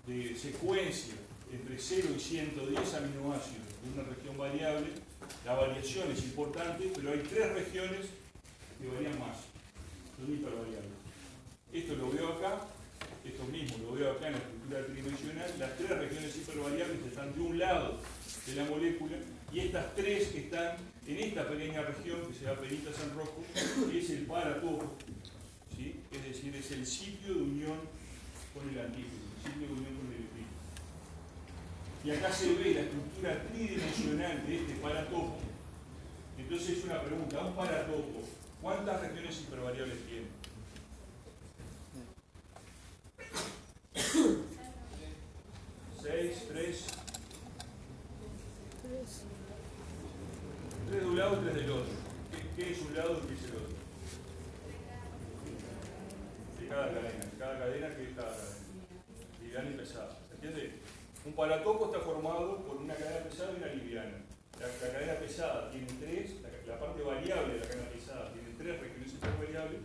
de secuencia entre 0 y 110 aminoácidos de una región variable, la variación es importante, pero hay 3 regiones que varían más, son hipervariables. Esto lo veo acá, esto mismo lo veo acá en la estructura tridimensional. Las 3 regiones hipervariables están de un lado de la molécula y estas 3 están en esta pequeña región que se da peritas en rojo, que es el paratopo, ¿sí? Es decir, es el sitio de unión con el antígeno, el sitio de unión con el electrón. Y acá se ve la estructura tridimensional de este paratopo. Entonces es una pregunta, un paratopo, ¿cuántas regiones hipervariables tiene? 6, 3. 3 de un lado y 3 del otro. ¿Qué es un lado y qué es el otro? De cada cadena, ¿qué es cada cadena? Liviana y pesada. ¿Entiendes? Un paratopo está formado por una cadena pesada y una liviana. La cadena pesada tiene 3, la parte variable de la cadena pesada tiene 3 regiones hipervariables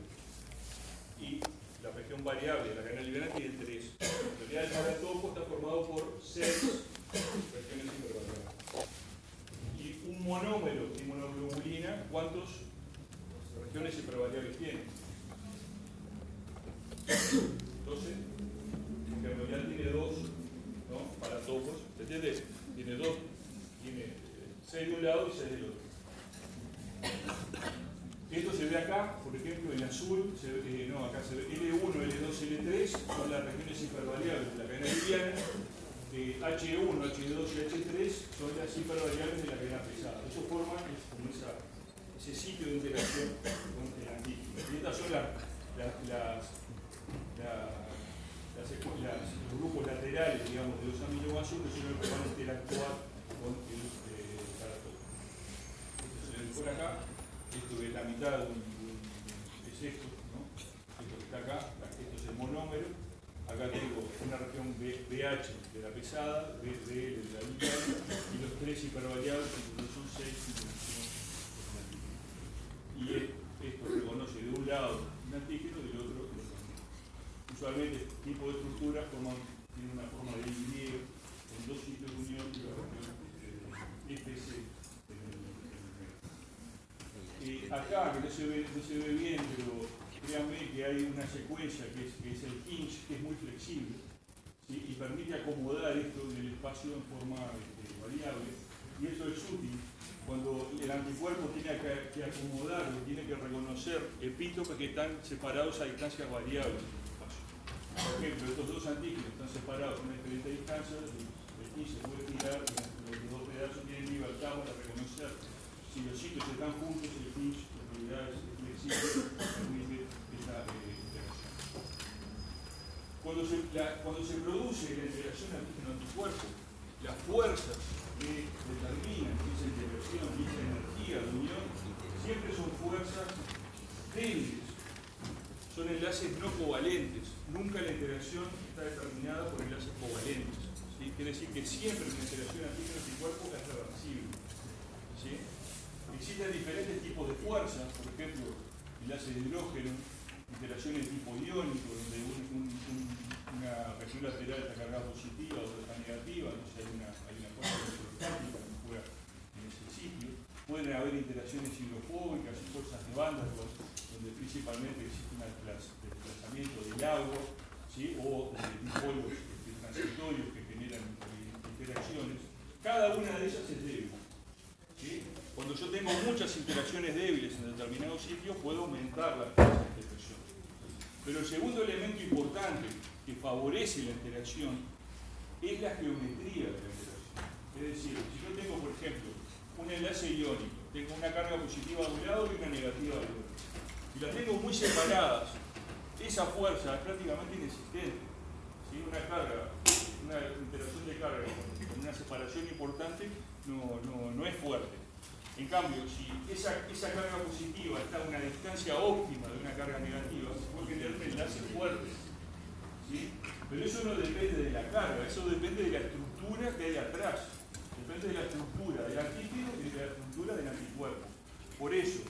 y la región variable de la cadena liviana tiene 3. En realidad el paratopo está formado por 6 regiones hipervariables. Y un monómero de inmunoglobulina, ¿cuántas regiones hipervariables tiene? 12. Porque en realidad tiene 2, ¿no? Paratopos. ¿Se entiende? Tiene 2. Tiene 6 de un lado y 6 del otro. Esto se ve acá, por ejemplo, en azul, acá se ve L1, L2, L3, son las regiones hipervariables de la cadena liviana. H1, H2 y H3 son las hipervariables de la cadena pesada. Eso forma como ese sitio de interacción con el antígeno. Y estas son los grupos laterales, digamos, de los aminoácidos que son los que van a interactuar con el paratopo. Esto se ve por acá. Esto es la mitad es esto, ¿no? Esto que está acá, esto es el monómero. Acá tengo una región BH de la pesada, BL de la liviana, y los 3 hipervariables, que son 6 y esto reconoce de un lado un antígeno y del otro el antígeno. Usualmente este tipo de estructura tiene una forma de Y con 2 sitios de unión y la región FC. Acá, que no se ve bien, pero créanme que hay una secuencia que es el hinge, que es muy flexible, ¿sí? Y permite acomodar esto en el espacio en forma variable. Y eso es útil cuando el anticuerpo tiene que acomodar, tiene que reconocer epítopes que están separados a distancias variables en el espacio. Por ejemplo, estos 2 antígenos están separados a una diferente distancia, el hinge se puede tirar y los 2 pedazos tienen libertad para reconocer. Si los sitios están juntos, el hinge en realidad es flexible, permite esa interacción. Cuando se produce la interacción antígeno-anticuerpo, las fuerzas que determinan esa interacción y esa energía de unión siempre son fuerzas débiles, son enlaces no covalentes. Nunca la interacción está determinada por enlaces covalentes, ¿sí? Quiere decir que siempre una interacción antígeno-anticuerpo es reversible, ¿sí? Existen diferentes tipos de fuerzas, por ejemplo, enlaces de hidrógeno, interacciones de tipo iónico, donde una región lateral está cargada positiva, otra está negativa, entonces hay una fuerza electrostática que juega en ese sitio. Pueden haber interacciones hidrofóbicas y fuerzas de banda, donde principalmente existe un desplazamiento del agua, ¿sí? O de dipolos transitorios que generan interacciones. Cada una de ellas es débil, ¿sí? Cuando yo tengo muchas interacciones débiles en determinados sitios, puedo aumentar la fuerza de interacción. Pero el segundo elemento importante que favorece la interacción es la geometría de la interacción. Es decir, si yo tengo, por ejemplo, un enlace iónico, tengo una carga positiva de un lado y una negativa del otro, y las tengo muy separadas, esa fuerza es prácticamente inexistente. ¿Sí? Una interacción de carga con una separación importante no es fuerte. En cambio, si esa carga positiva está a una distancia óptima de una carga negativa, se puede generar un enlace fuerte, ¿sí? Pero eso no depende de la carga, eso depende de la estructura que hay atrás. Depende de la estructura del antígeno y de la estructura del anticuerpo. Por eso,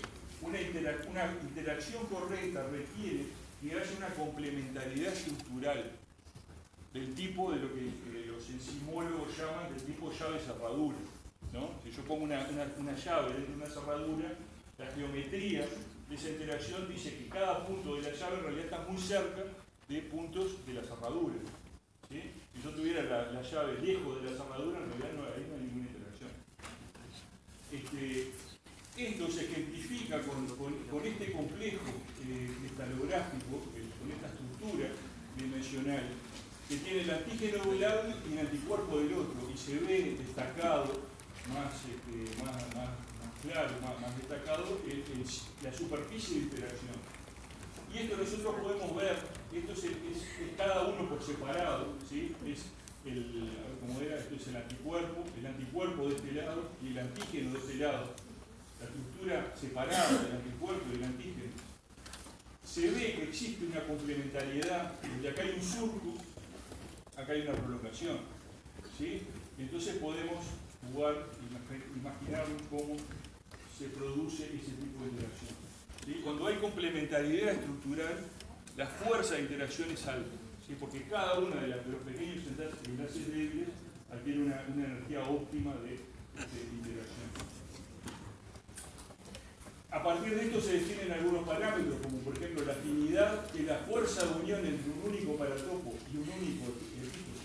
una interacción correcta requiere que haya una complementariedad estructural. del tipo de lo que los enzimólogos llaman del tipo llave-cerradura, ¿no? Si yo pongo una llave dentro de una cerradura, la geometría de esa interacción dice que cada punto de la llave en realidad está muy cerca de puntos de la cerradura, ¿sí? Si yo tuviera la llave lejos de la cerradura, en realidad ahí no hay ninguna interacción. Esto se ejemplifica con este complejo cristalográfico, con esta estructura dimensional, que tiene el antígeno del lado y el anticuerpo del otro, y se ve destacado, más claro, más destacado, la superficie de interacción. Y esto nosotros podemos ver, esto es cada uno por separado, ¿sí? Como era, esto es el anticuerpo de este lado y el antígeno de este lado. La estructura separada del anticuerpo y del antígeno. Se ve que existe una complementariedad, donde acá hay un surco, acá hay una prolongación, ¿sí? Entonces podemos jugar, imaginarnos cómo se produce ese tipo de interacción, ¿sí? Cuando hay complementariedad estructural, la fuerza de interacción es alta, ¿sí? Porque cada una de los pequeños enlaces débiles adquiere una energía óptima de interacción. A partir de esto se definen algunos parámetros, como por ejemplo la afinidad, que es la fuerza de unión entre un único paratopo y un único epítope,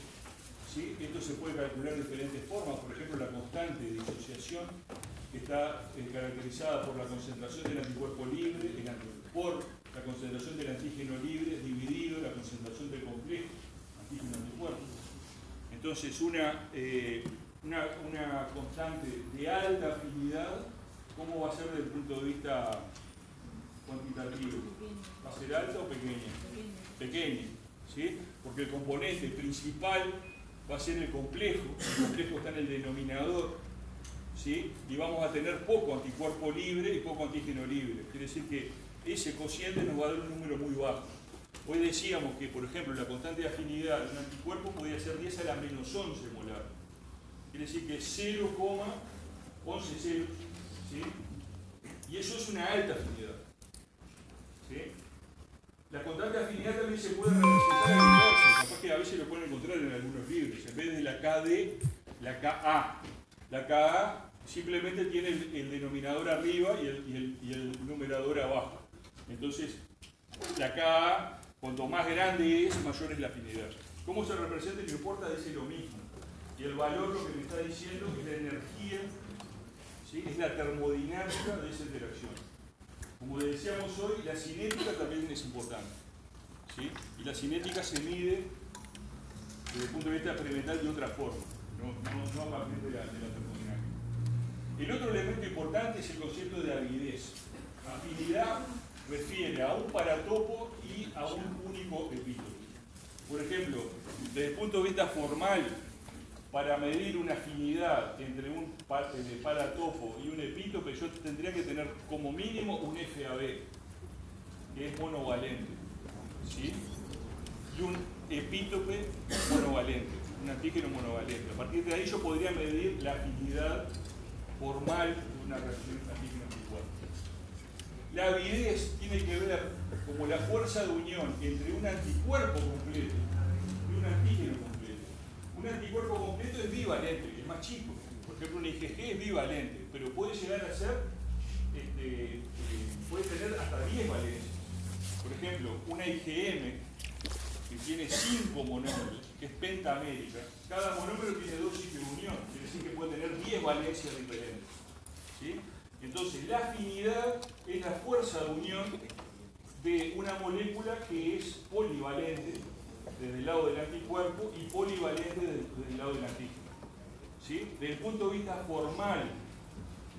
¿sí? Esto se puede calcular de diferentes formas, por ejemplo la constante de disociación, que está caracterizada por la concentración del anticuerpo libre, por la concentración del antígeno libre dividido la concentración del complejo antígeno-anticuerpo. Entonces una constante de alta afinidad, ¿cómo va a ser desde el punto de vista cuantitativo? ¿Va a ser alta o pequeña? Pequeña, ¿sí? Porque el componente principal va a ser el complejo está en el denominador, ¿sí? Y vamos a tener poco anticuerpo libre y poco antígeno libre. Quiere decir que ese cociente nos va a dar un número muy bajo. Hoy decíamos que, por ejemplo, la constante de afinidad de un anticuerpo podría ser 10 a la menos 11 molar. Quiere decir que 0,11 ceros, ¿sí? Y eso es una alta afinidad, ¿sí? La constante de afinidad también se puede representar en inversa, capaz que a veces lo pueden encontrar en algunos libros. En vez de la KD, la KA. La KA simplemente tiene el denominador arriba y el numerador abajo. Entonces, la KA, cuanto más grande es, mayor es la afinidad. ¿Cómo se representa? No importa, dice lo mismo. Y el valor lo que me está diciendo es la energía, ¿sí? Es la termodinámica de esa interacción. Como decíamos hoy, la cinética también es importante, ¿sí? Y la cinética se mide desde el punto de vista experimental de otra forma, no a partir de la termodinámica. El otro elemento importante es el concepto de avidez. Afinidad refiere a un paratopo y a un único epítope. Por ejemplo, desde el punto de vista formal, para medir una afinidad entre un paratopo y un epítope, yo tendría que tener como mínimo un FAB, que es monovalente, ¿sí? Y un epítope monovalente, un antígeno monovalente. A partir de ahí yo podría medir la afinidad formal de una reacción antígeno-anticuerpo. La avidez tiene que ver como la fuerza de unión entre un anticuerpo completo y un antígeno completo. Un anticuerpo completo es bivalente, es más chico. Por ejemplo, un IgG es bivalente, pero puede llegar a ser, puede tener hasta 10 valencias. Por ejemplo, una IgM que tiene 5 monómeros, que es pentamérica, cada monómero tiene 2 sitios de unión, quiere decir que puede tener 10 valencias diferentes, ¿sí? Entonces, la afinidad es la fuerza de unión de una molécula que es polivalente desde el lado del anticuerpo y polivalente desde el lado del antígeno, ¿sí? Desde el punto de vista formal,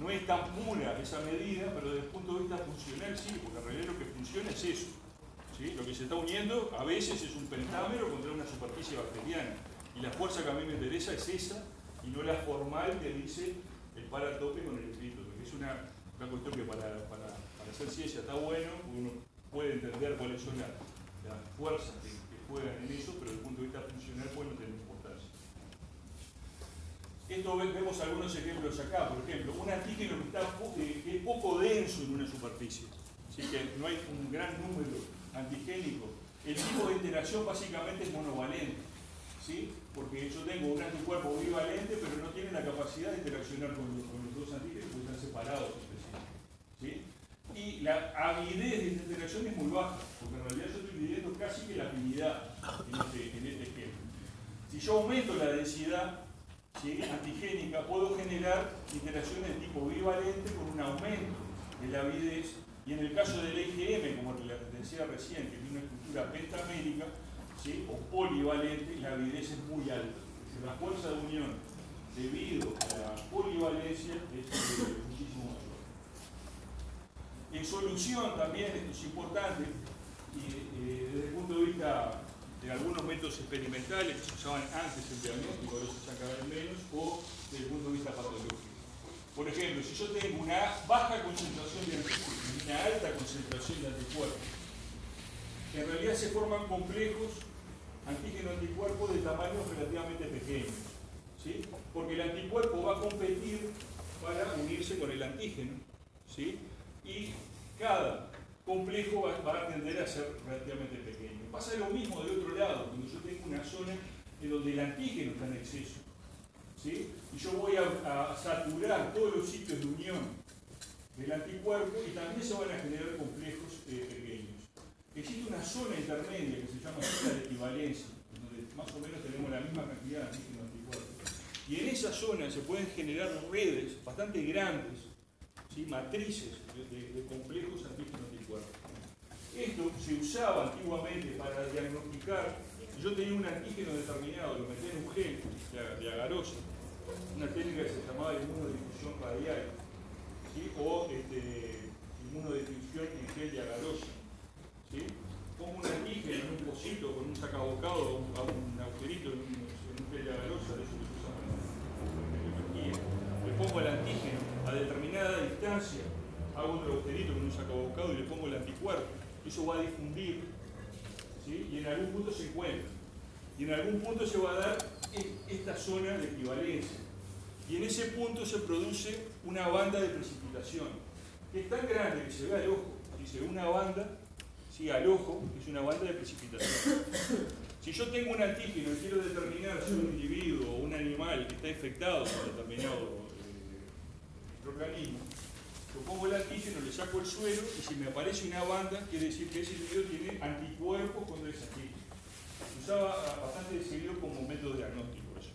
no es tan pura esa medida, pero desde el punto de vista funcional sí, porque en realidad lo que funciona es eso, ¿sí? Lo que se está uniendo a veces es un pentámero contra una superficie bacteriana, y la fuerza que a mí me interesa es esa, y no la formal que dice el paratope con el epítope, que es una cuestión que para hacer ciencia está bueno, uno puede entender cuáles son las fuerzas que juegan en eso, pero desde el punto de vista funcional puede no tener importancia. Esto vemos algunos ejemplos acá, por ejemplo, un antígeno que es poco denso en una superficie, así que no hay un gran número antigénico. El tipo de interacción básicamente es monovalente, ¿sí? Porque yo tengo un anticuerpo bivalente, pero no tiene la capacidad de interaccionar con los dos antígenos, porque están separados entre sí, ¿sí? Y la avidez de esta interacción es muy baja, porque en realidad yo estoy midiendo casi que la afinidad en este ejemplo. Si yo aumento la densidad, ¿sí?, antigénica, puedo generar interacciones de tipo bivalente con un aumento de la avidez, y en el caso del IgM, como les decía recién, que tiene una estructura pentamérica, ¿sí?, o polivalente, la avidez es muy alta. Es decir, la fuerza de unión debido a la polivalencia es muchísimo mayor. En solución también, esto es importante, y desde el punto de vista de algunos métodos experimentales que se usaban antes en diagnóstico, ahora se usan cada vez menos, o desde el punto de vista patológico. Por ejemplo, si yo tengo una baja concentración de antígenos y una alta concentración de anticuerpos, en realidad se forman complejos antígeno-anticuerpo de tamaños relativamente pequeños, ¿sí? Porque el anticuerpo va a competir para unirse con el antígeno, ¿sí? Y cada complejo va a tender a ser relativamente pequeño. Pasa lo mismo del otro lado, cuando yo tengo una zona en donde el antígeno está en exceso, ¿sí? Y yo voy a saturar todos los sitios de unión del anticuerpo y también se van a generar complejos pequeños. Existe una zona intermedia que se llama zona de equivalencia, donde más o menos tenemos la misma cantidad de antígeno-anticuerpos. Y en esa zona se pueden generar redes bastante grandes, ¿sí?, matrices de complejos antígeno-anticuerpos. Esto se usaba antiguamente para diagnosticar. Si yo tenía un antígeno determinado, lo metía en un gel de agarosa, una técnica que se llamaba inmunodifusión radial, ¿sí?, o inmunodifusión en gel de agarosa, ¿sí? Pongo un antígeno en un pocito con un sacabocado, a un agujerito en un gel de agarosa, de eso que se usa en biología. Le pongo el antígeno a determinada distancia, hago otro agujerito con un sacabocado y le pongo el anticuerpo. Eso va a difundir, ¿sí?, y en algún punto se encuentra. Y en algún punto se va a dar esta zona de equivalencia. Y en ese punto se produce una banda de precipitación, que es tan grande que se ve al ojo. Si se ve una banda, sí, al ojo, es una banda de precipitación. Si yo tengo un antígeno y quiero determinar si un individuo o un animal que está infectado con determinado microorganismo, yo pongo el antígeno, le saco el suero y si me aparece una banda, quiere decir que ese individuo tiene anticuerpos contra ese antígeno. Se usaba bastante seguido como método diagnóstico eso.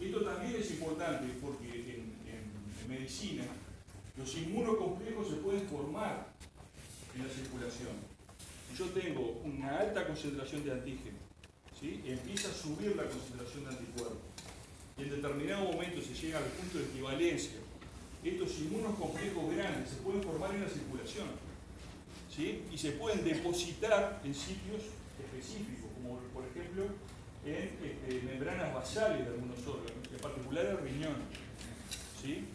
Esto también es importante porque en medicina los inmunocomplejos se pueden formar en la circulación. Si yo tengo una alta concentración de antígeno, ¿sí?, empieza a subir la concentración de anticuerpos y en determinado momento se llega al punto de equivalencia, estos inmunocomplejos grandes se pueden formar en la circulación, ¿sí?, y se pueden depositar en sitios específicos, como por ejemplo en membranas basales de algunos órganos, en particular el riñón, ¿sí?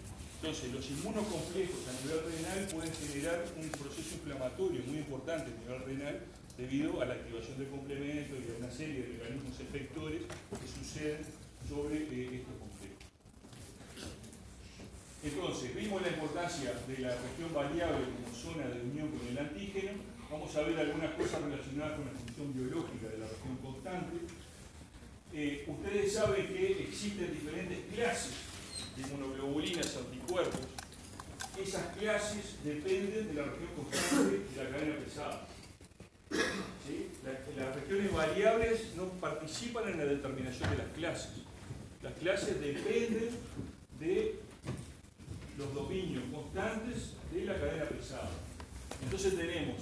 Entonces, los inmunocomplejos a nivel renal pueden generar un proceso inflamatorio muy importante a nivel renal debido a la activación del complemento y a una serie de mecanismos efectores que suceden sobre estos complejos. Entonces, vimos la importancia de la región variable como zona de unión con el antígeno. Vamos a ver algunas cosas relacionadas con la función biológica de la región constante. Ustedes saben que existen diferentes clases de inmunoglobulinas anticuerpos. Esas clases dependen de la región constante de la cadena pesada. ¿Sí? Las regiones variables no participan en la determinación de las clases. Las clases dependen de los dominios constantes de la cadena pesada. Entonces tenemos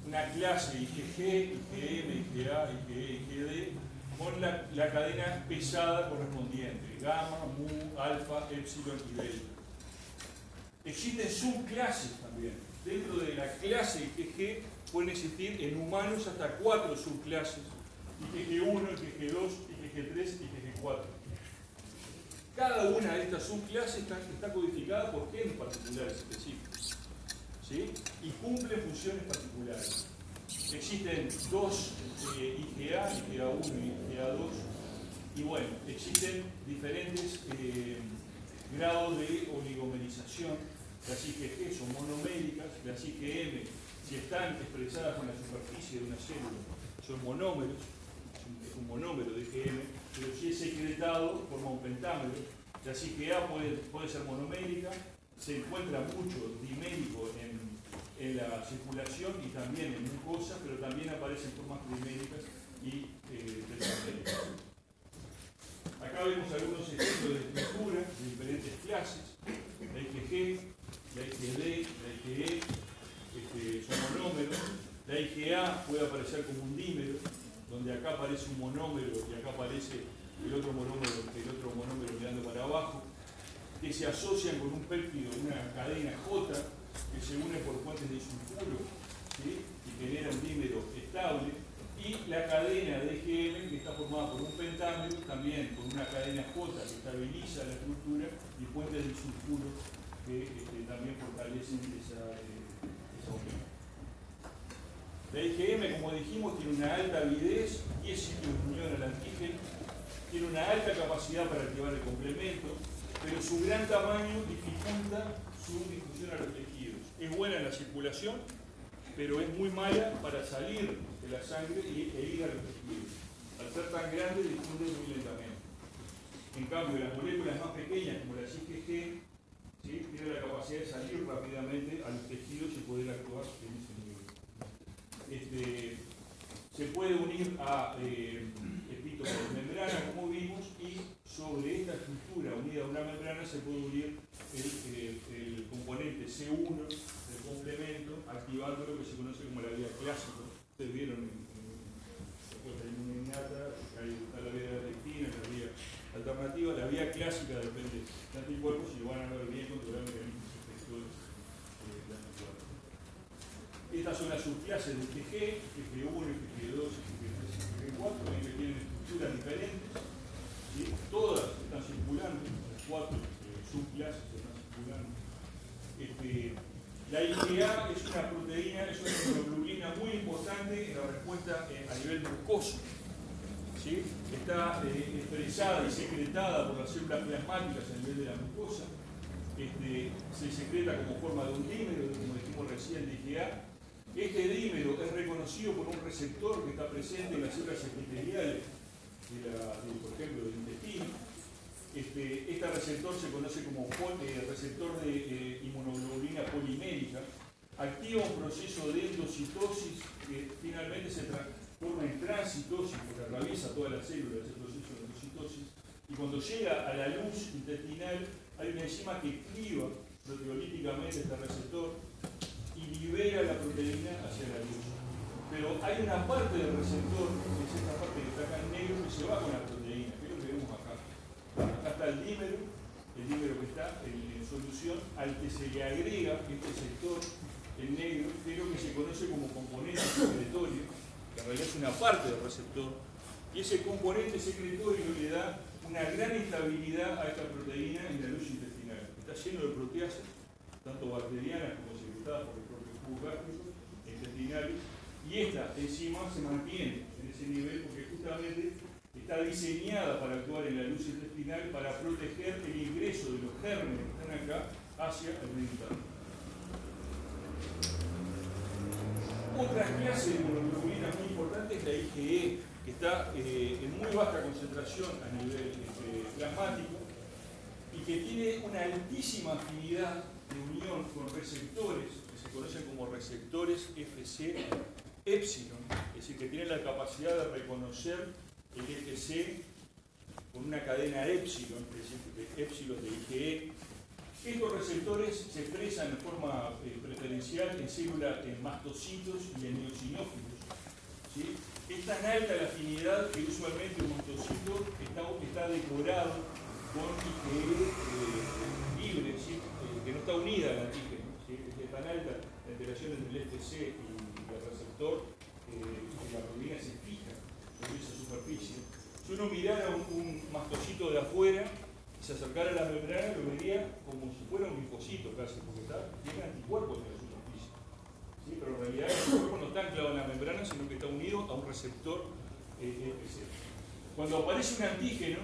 una clase IgG, IgM, IgA, IgE, IgD con la cadena pesada correspondiente, gamma, mu, alfa, epsilon y delta. Existen subclases también. Dentro de la clase IgG pueden existir en humanos hasta 4 subclases: IgG1, IgG2, IgG3 y IgG4. Cada una de estas subclases está codificada por genes particulares específicos, ¿sí?, y cumple funciones particulares. Existen dos IgA, IgA1 y IgA2, y bueno, existen diferentes grados de oligomerización. Las IgG son monoméricas, las IgM, si están expresadas con la superficie de una célula, son monómeros, un monómero de IgM, pero si es secretado forma un pentámero. La IgA puede ser monomérica, se encuentra mucho dimérico en la circulación y también en mucosa, pero también aparecen formas triméricas y tetramétricas. Acá vemos algunos ejemplos de estructura de diferentes clases. La IgG, la IgD, la IgE son monómeros. La IgA puede aparecer como un dímero, donde acá aparece un monómero y acá aparece el otro monómero mirando para abajo, que se asocian con un péptido, una cadena J, que se une por puentes de sulfuro, ¿sí? Y genera un dímero estable. Y la cadena de IgM, que está formada por un pentámero, también con una cadena J que estabiliza la estructura, y puentes de sulfuro que también fortalecen esa unión. La IgM, como dijimos, tiene una alta avidez, 10 sitios de unión al antígeno, tiene una alta capacidad para activar el complemento, pero su gran tamaño dificulta su difusión a los tejidos. Es buena en la circulación, pero es muy mala para salir de la sangre e ir a los tejidos. Al ser tan grande, difunde muy lentamente. En cambio, las moléculas más pequeñas, como las IgG, ¿sí? Tienen la capacidad de salir rápidamente a los tejidos y poder actuar en ese nivel. Se puede unir a epítopos de membrana, como vimos, y sobre esta estructura unida a una membrana se puede unir el componente C1 del complemento, activando lo que se conoce como la vía clásica. Ustedes vieron la inmunidad innata, está la vía de la lectina, la vía alternativa. La vía clásica depende de anticuerpos y lo van a ver bien controlar mecanismos efectores de anticuerpos. Estas son las subclases de IgG, IgG1, IgG2, IgG3, IgG4, que tienen estructuras diferentes. ¿Sí? Todas están circulando, las 4 subclases están circulando. La IgA es una proteína, es una inmunoglobulina muy importante en la respuesta a nivel mucoso. ¿Sí? Está expresada y secretada por las células plasmáticas a nivel de la mucosa. Se secreta como forma de un dímero, como dijimos recién, de IgA. Este dímero es reconocido por un receptor que está presente en las células epiteliales, por ejemplo, del intestino. Este receptor se conoce como receptor de inmunoglobulina polimérica. Activa un proceso de endocitosis que finalmente se transforma en transcitosis, porque atraviesa todas las células ese proceso de endocitosis. Y cuando llega a la luz intestinal, hay una enzima que cliva proteolíticamente este receptor y libera la proteína hacia la luz. Pero hay una parte del receptor, que es esta parte que está acá en negro, que se va con la proteína, que es lo que vemos acá. Acá está el dímero que está en solución, al que se le agrega este sector en negro, pero que se conoce como componente secretorio, que en realidad es una parte del receptor, y ese componente secretorio le da una gran estabilidad a esta proteína en la luz intestinal. Está lleno de proteasas, tanto bacterianas como secretadas por los propios jugos gástricos, intestinales, y esta enzima se mantiene en ese nivel porque justamente está diseñada para actuar en la luz intestinal para proteger el ingreso de los gérmenes que están acá hacia el medio interno. Otra clase de inmunoglobulina muy importante es la IgE, que está en muy baja concentración a nivel plasmático y que tiene una altísima afinidad de unión con receptores que se conocen como receptores Fc epsilon, es decir, que tienen la capacidad de reconocer el Fc con una cadena epsilon, es decir, de epsilon de IgE. Estos receptores se expresan de forma preferencial en células, en mastocitos y en eosinófilos. ¿Sí? Es tan alta la afinidad que usualmente un mastocito está decorado con IgE libre, ¿sí? Que no está unida al antígeno. ¿Sí? Es tan alta la interacción entre el Fc y el receptor que la proteína se fija sobre esa superficie. Si uno mirara un mastocito de afuera y se acercara a la membrana, lo vería como si fuera un linfocito casi, porque tiene anticuerpos en la superficie. ¿Sí? Pero en realidad el anticuerpo no está anclado en la membrana, sino que está unido a un receptor Fc. Cuando aparece un antígeno,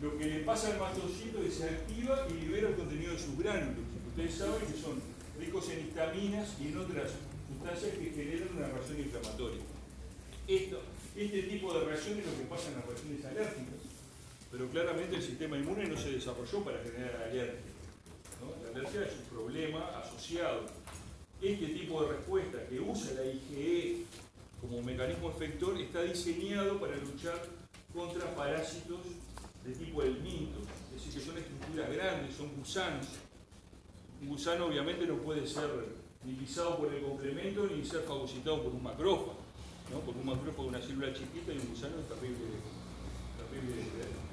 lo que le pasa al mastocito es que se activa y libera el contenido de sus gránulos. Ustedes saben que son ricos en histaminas y en otras sustancias que generan una reacción inflamatoria. Esto Este tipo de reacción es lo que pasa en las reacciones alérgicas, pero claramente el sistema inmune no se desarrolló para generar alergia, ¿no? La alergia es un problema asociado. Este tipo de respuesta que usa la IgE como mecanismo efector está diseñado para luchar contra parásitos de tipo helminto, es decir, que son estructuras grandes, son gusanos. Un gusano obviamente no puede ser ni pisado por el complemento ni ser fagocitado por un macrófago, ¿no? Porque un macrófago es una célula chiquita y un gusano es terrible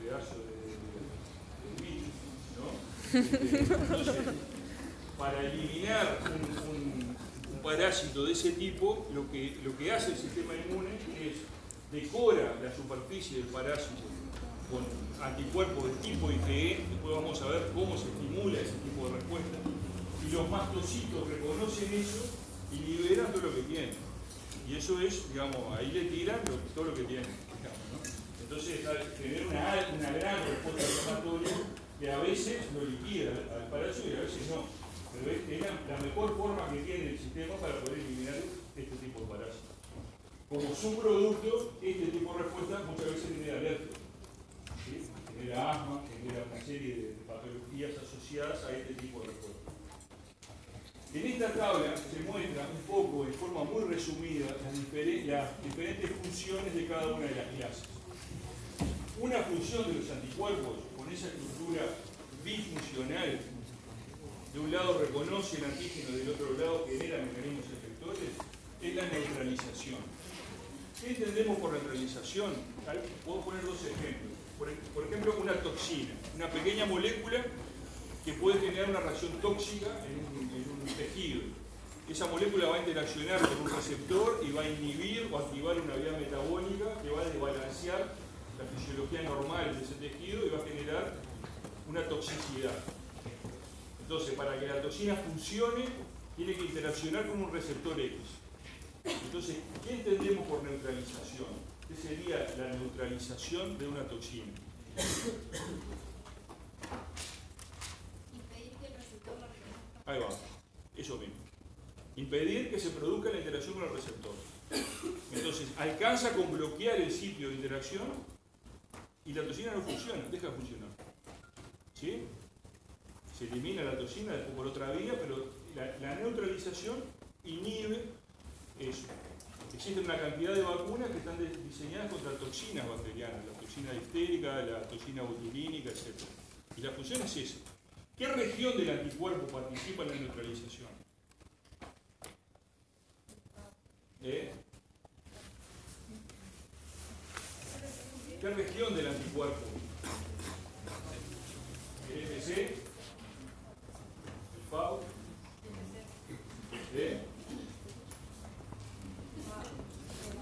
pedazo de bicho, ¿no? Entonces, para eliminar un parásito de ese tipo, lo que hace el sistema inmune es decora la superficie del parásito con anticuerpos de tipo IgE. Después vamos a ver cómo se estimula ese tipo de respuesta. Y los mastocitos reconocen eso y liberan todo lo que tienen. Y eso es, digamos, ahí le tiran todo lo que tienen, digamos, ¿no? Entonces, tener una gran respuesta inflamatoria que a veces lo liquida al parásito y a veces no. Pero es la mejor forma que tiene el sistema para poder eliminar este tipo de parásitos. Como subproducto, este tipo de respuesta muchas veces genera alergia, ¿sí? Genera asma, genera una serie de patologías asociadas a este tipo de respuesta. En esta tabla se muestra un poco, en forma muy resumida, las diferentes funciones de cada una de las clases. Una función de los anticuerpos, con esa estructura bifuncional, de un lado reconoce el antígeno, del otro lado genera mecanismos efectores, es la neutralización. ¿Qué entendemos por neutralización? Puedo poner dos ejemplos. Por ejemplo, una toxina, una pequeña molécula que puede generar una reacción tóxica en un tejido. Esa molécula va a interaccionar con un receptor y va a inhibir o activar una vía metabólica que va a desbalancear la fisiología normal de ese tejido y va a generar una toxicidad. Entonces, para que la toxina funcione, tiene que interaccionar con un receptor X. Entonces, ¿qué entendemos por neutralización? ¿Qué sería la neutralización de una toxina? Impedir que el receptor lo reconozca. Ahí va, eso mismo. Impedir que se produzca la interacción con el receptor. Entonces, alcanza con bloquear el sitio de interacción y la toxina no funciona, deja de funcionar. ¿Sí? Se elimina la toxina después por otra vía, pero la neutralización inhibe eso. Existe una cantidad de vacunas que están diseñadas contra toxinas bacterianas, la toxina diftérica, la toxina botulínica, etc. Y la función es esa. ¿Qué región del anticuerpo participa en la neutralización? ¿Qué región del anticuerpo? ¿El FC? ¿El FAO?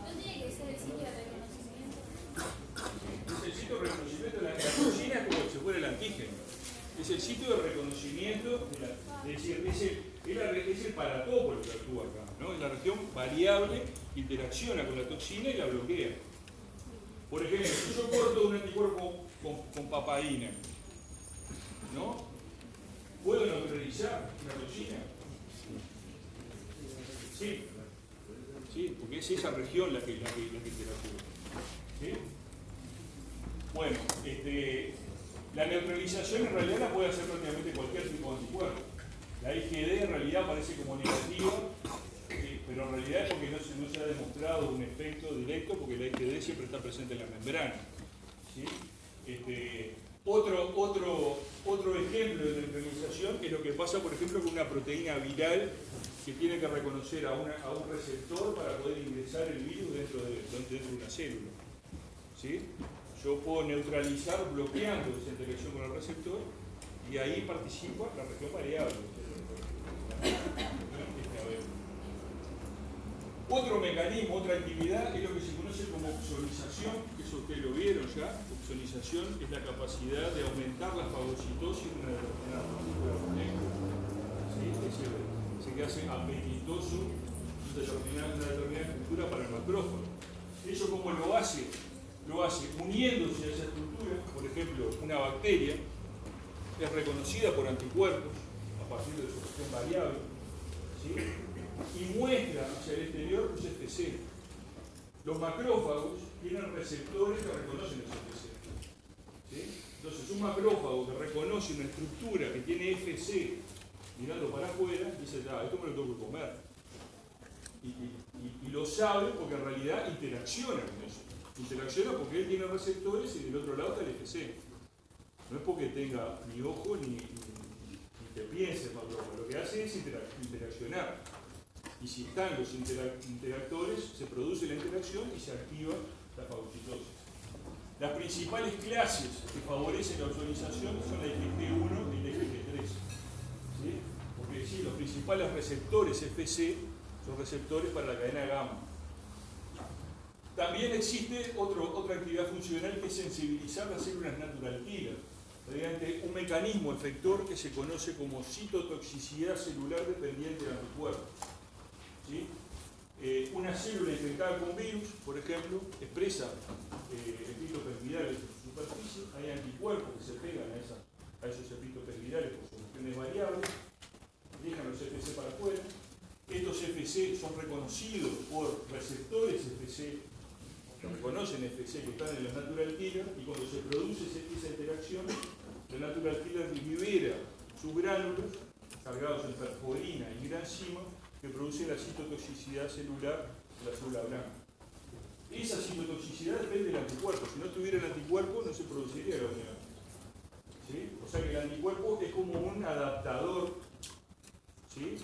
¿No tiene que ser el sitio de reconocimiento? Es el sitio de reconocimiento de la toxina, es como si fuera el antígeno. Es el sitio de reconocimiento, es decir, es el paratópolo que actúa acá, ¿no? Es la región variable que interacciona con la toxina y la bloquea. Por ejemplo, si yo corto un anticuerpo con papaína, ¿no? ¿Puedo neutralizar una toxina? Sí. Sí, porque es esa región la que interactúa. ¿Sí? Bueno, la neutralización en realidad la puede hacer prácticamente cualquier tipo de anticuerpo. La IgD en realidad parece como negativa, pero en realidad es porque no se ha demostrado un efecto directo, porque la IgD siempre está presente en la membrana. ¿Sí? Otro ejemplo de neutralización es lo que pasa, por ejemplo, con una proteína viral que tiene que reconocer a un receptor para poder ingresar el virus dentro de una célula. ¿Sí? Yo puedo neutralizar bloqueando esa interacción con el receptor y ahí participa la región variable. Otro mecanismo, otra actividad es lo que se conoce como opsonización, que eso ustedes lo vieron ya. Opsonización es la capacidad de aumentar la fagocitosis de una determinada molécula. ¿Sí? Se que hace apetitoso una determinada estructura para el macrófago. ¿Eso cómo lo hace? Lo hace uniéndose a esa estructura. Por ejemplo, una bacteria es reconocida por anticuerpos a partir de su región variable, ¿sí? Y muestra hacia el exterior un CFC. Los macrófagos tienen receptores que reconocen los FC. ¿Sí? Entonces, un macrófago que reconoce una estructura que tiene FC mirando para afuera, dice, esto me lo tengo que comer. Y lo sabe porque en realidad interacciona con eso. Interacciona porque él tiene receptores y del otro lado está el FC. No es porque tenga ni ojo ni que piense el macrófago. Lo que hace es interaccionar. Y si están los interactores, se produce la interacción y se activa la fagocitosis. Las principales clases que favorecen la ozonización son la IgG1 y la IgG3. ¿Sí? Porque sí, los principales receptores FC son receptores para la cadena gamma. También existe otra actividad funcional que es sensibilizar las células natural killer mediante un mecanismo efector que se conoce como citotoxicidad celular dependiente del anticuerpo. ¿Sí? Una célula infectada con virus, por ejemplo, expresa epitopeptidales en su superficie, hay anticuerpos que se pegan a esos epitopeptidales por soluciones variables, dejan los FC para afuera. Estos FC son reconocidos por receptores FC, que reconocen FC que están en los natural killer, y cuando se produce esa interacción, el natural killer libera sus gránulos cargados en perforina y granzima que produce la citotoxicidad celular de la célula blanca. Esa citotoxicidad depende del anticuerpo. Si no tuviera el anticuerpo, no se produciría la unidad. ¿Sí? O sea que el anticuerpo es como un adaptador, ¿sí?,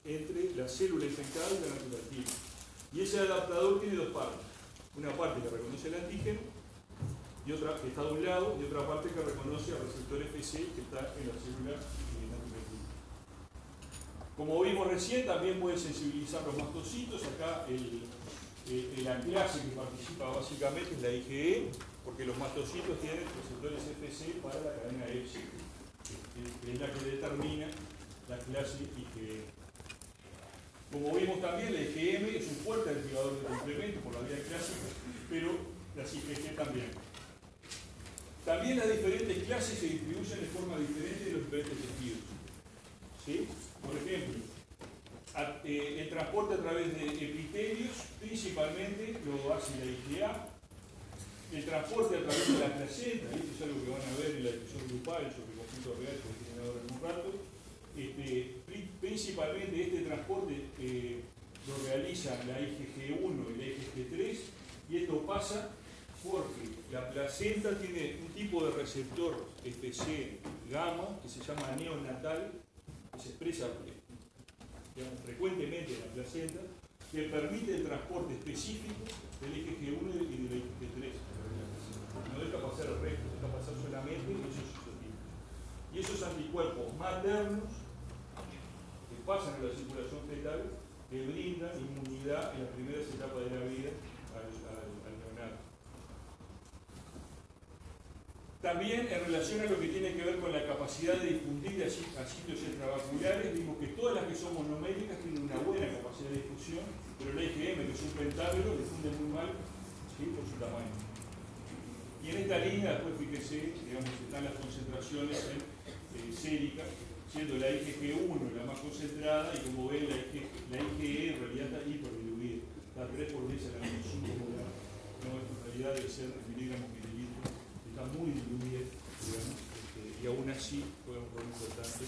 entre la célula infectada y la natural killer. Y ese adaptador tiene dos partes. Una parte que reconoce el antígeno, y otra que está de un lado, y otra parte que reconoce al receptor FC que está en la célula natural killer. Como vimos recién, también puede sensibilizar los mastocitos. Acá la clase que participa básicamente es la IgE, porque los mastocitos tienen receptores FC para la cadena EPSI, que es la que determina la clase IgE. Como vimos también, la IgM es un fuerte activador de complemento por la vía clásica, pero las IgG también. También las diferentes clases se distribuyen de forma diferente de los diferentes tejidos. ¿Sí? Por ejemplo, el transporte a través de epitelios principalmente lo hace la IgA. El transporte a través de la placenta, esto es algo que van a ver en la discusión grupal sobre el conflicto real que tienen ahora en un rato. Principalmente este transporte lo realizan la IgG1 y la IgG3, y esto pasa porque la placenta tiene un tipo de receptor FC gamma que se llama neonatal, que se expresa frecuentemente en la placenta, que permite el transporte específico del IgG1 y del IgG3. No deja pasar el resto, deja pasar solamente esos isotipos. Y esos anticuerpos maternos que pasan a la circulación fetal que brindan inmunidad en las primeras etapas de la vida al neonato. También en relación a lo que tiene que ver con la capacidad de difundir a sitios extravasculares, vimos que todas las que son monoméricas tienen una buena capacidad de difusión, pero la IgM, que es un pentámero, difunde muy mal, ¿sí?, por su tamaño. Y en esta línea, después fíjese, digamos, están las concentraciones séricas, siendo la IgG1 la más concentrada, y como ven, la IgE en realidad está hiperdiluida, está 3 por 10 a la menos 5 molar. No, en realidad debe ser miligramos mililitros, está muy diluida, digamos, y aún así juega un rol importante.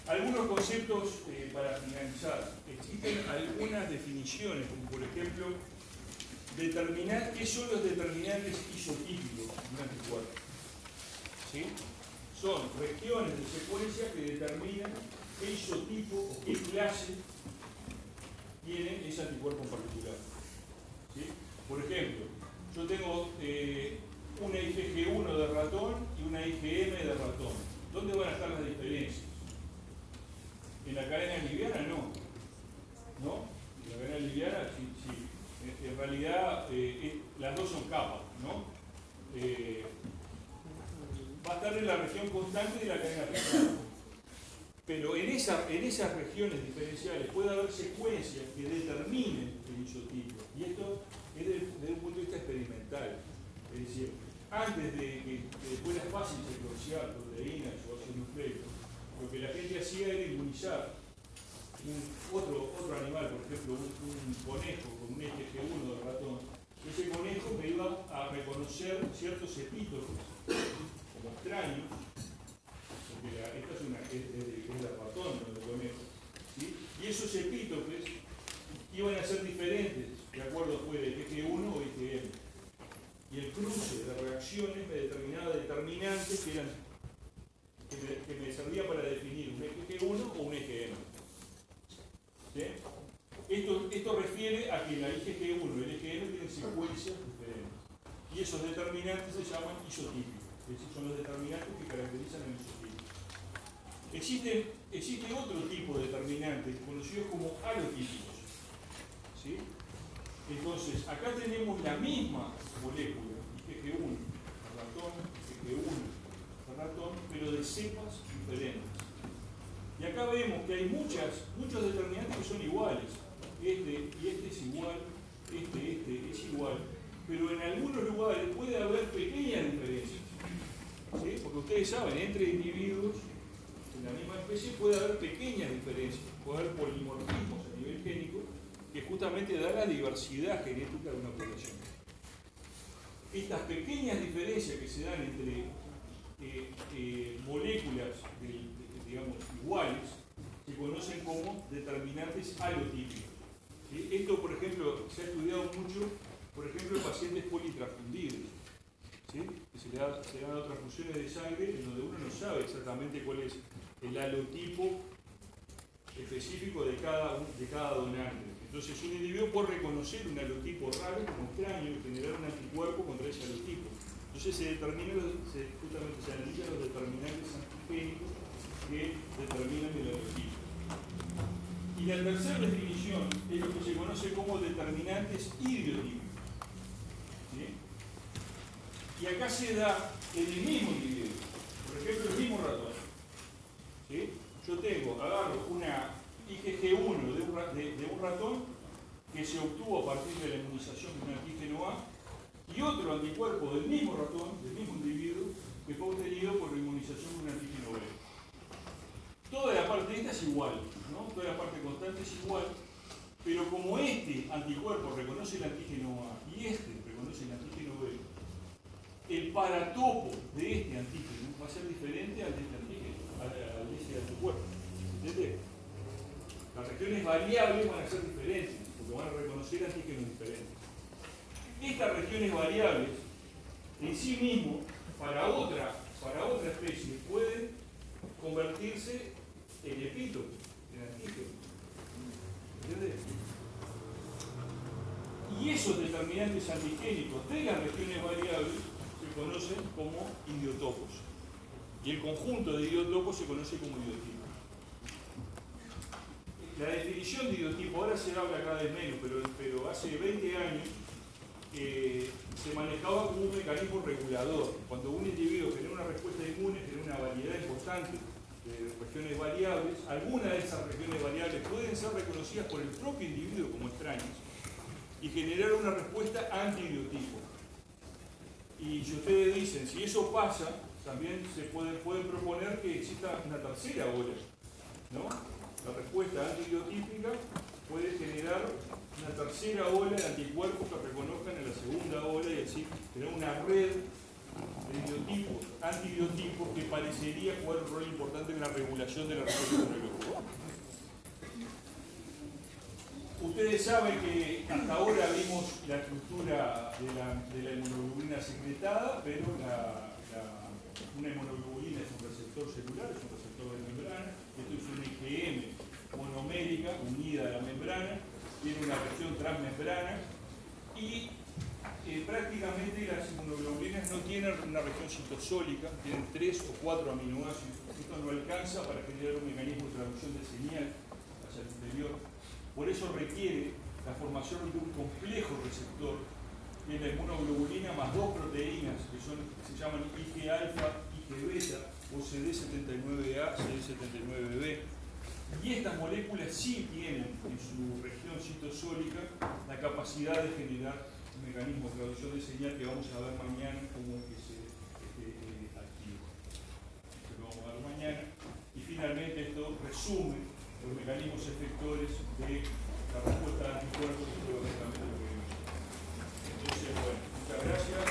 Algunos conceptos para finalizar. Existen algunas definiciones, como por ejemplo, determinar qué son los determinantes isotípicos de un anticuerpo. ¿Sí? Son regiones de secuencia que determinan qué isotipo o qué clase tiene ese anticuerpo en particular. ¿Sí? Por ejemplo, yo tengo una IgG1 de ratón y una IgM de ratón. ¿Dónde van a estar las diferencias? En la cadena liviana no. ¿No? En la cadena liviana sí. En realidad las dos son capas, ¿no? Va a estar en la región constante de la cadena pesada. Pero en esas regiones diferenciales puede haber secuencias que determinen el isotipo. Y esto es desde un punto de vista experimental. Es decir, antes de que fuera fácil secuenciar proteínas o ácidos nucleicos, lo que la gente hacía era inmunizar otro animal, por ejemplo, un conejo con un eje G1 del ratón, ese conejo me iba a reconocer ciertos epítopes como extraños, porque esta es la ratón, no el conejo, ¿sí? Y esos epítopes iban a ser diferentes de acuerdo fue de eje 1 o eje M. Y el cruce de reacciones me determinaba determinantes que me servían para definir un eje G1 o un eje M. ¿Sí? Esto refiere a que la eje G1 y el eje M tienen secuencias diferentes. Y esos determinantes se llaman isotípicos. Es decir, son los determinantes que caracterizan el isotípico. Existe otro tipo de determinantes conocidos como alotípicos. ¿Sí? Entonces, acá tenemos la misma molécula, IgG1, ratón, IgG1, ratón, pero de cepas diferentes. Y acá vemos que hay muchos determinantes que son iguales. Este y este es igual, este es igual, pero en algunos lugares puede haber pequeñas diferencias. ¿Sí? Porque ustedes saben, entre individuos de la misma especie puede haber pequeñas diferencias, puede haber polimorfismos a nivel génico, que justamente da la diversidad genética de una población. Estas pequeñas diferencias que se dan entre moléculas digamos, iguales se conocen como determinantes alotípicos. ¿Sí? Esto, por ejemplo, se ha estudiado mucho, por ejemplo, en pacientes politransfundidos, ¿sí? Que se dan otras funciones de sangre en donde uno no sabe exactamente cuál es el alotipo específico de cada donante. Entonces un individuo puede reconocer un alotipo raro como extraño y generar un anticuerpo contra ese alotipo. Entonces justamente se analizan los determinantes antigénicos que determinan el alotipo. Y la tercera definición es lo que se conoce como determinantes idiotípicos. ¿Sí? Y acá se da en el mismo individuo, por ejemplo el mismo ratón. ¿Sí? Yo agarro una IgG1 de un ratón que se obtuvo a partir de la inmunización de un antígeno A y otro anticuerpo del mismo ratón, del mismo individuo, que fue obtenido por la inmunización de un antígeno B. Toda la parte esta es igual, ¿no? Toda la parte constante es igual, pero como este anticuerpo reconoce el antígeno A y este reconoce el antígeno B, el paratopo de este antígeno va a ser diferente al de este antígeno, al de ese anticuerpo. ¿Entendés? Las regiones variables van a ser diferentes, porque van a reconocer antígenos diferentes. Estas regiones variables, en sí mismo, para otra especie, pueden convertirse en epítope, en antígeno. ¿Entendés? Y esos determinantes antigénicos de las regiones variables se conocen como idiotopos. Y el conjunto de idiotopos se conoce como idiotipo. La definición de idiotipo, ahora se habla cada vez menos, pero hace 20 años se manejaba como un mecanismo regulador. Cuando un individuo genera una respuesta inmune, genera una variedad importante de regiones variables, algunas de esas regiones variables pueden ser reconocidas por el propio individuo como extrañas y generar una respuesta anti-idiotipo. Y si ustedes dicen, si eso pasa, también se pueden proponer que exista una tercera ola, ¿no? La respuesta antibiotípica puede generar una tercera ola de anticuerpos que reconozcan a la segunda ola y así tener una red de antibiotipos que parecería jugar un rol importante en la regulación de la respuesta inmunológica. Ustedes saben que hasta ahora vimos la estructura de la inmunoglobulina secretada, pero una inmunoglobulina es un receptor celular, es un receptor de membrana. Esto es una IgM monomérica unida a la membrana, tiene una región transmembrana y prácticamente las inmunoglobulinas no tienen una región citosólica, tienen 3 o 4 aminoácidos. Esto no alcanza para generar un mecanismo de traducción de señal hacia el exterior. Por eso requiere la formación de un complejo receptor que es la inmunoglobulina más 2 proteínas que se llaman Ig-alfa, Ig-beta o CD79A, CD79B. Y estas moléculas sí tienen en su región citosólica la capacidad de generar un mecanismo de traducción de señal que vamos a ver mañana cómo es que se activa. Esto lo vamos a ver mañana. Y finalmente esto resume los mecanismos efectores de la respuesta de anticuerpos y todo lo que vimos. Entonces, bueno, muchas gracias.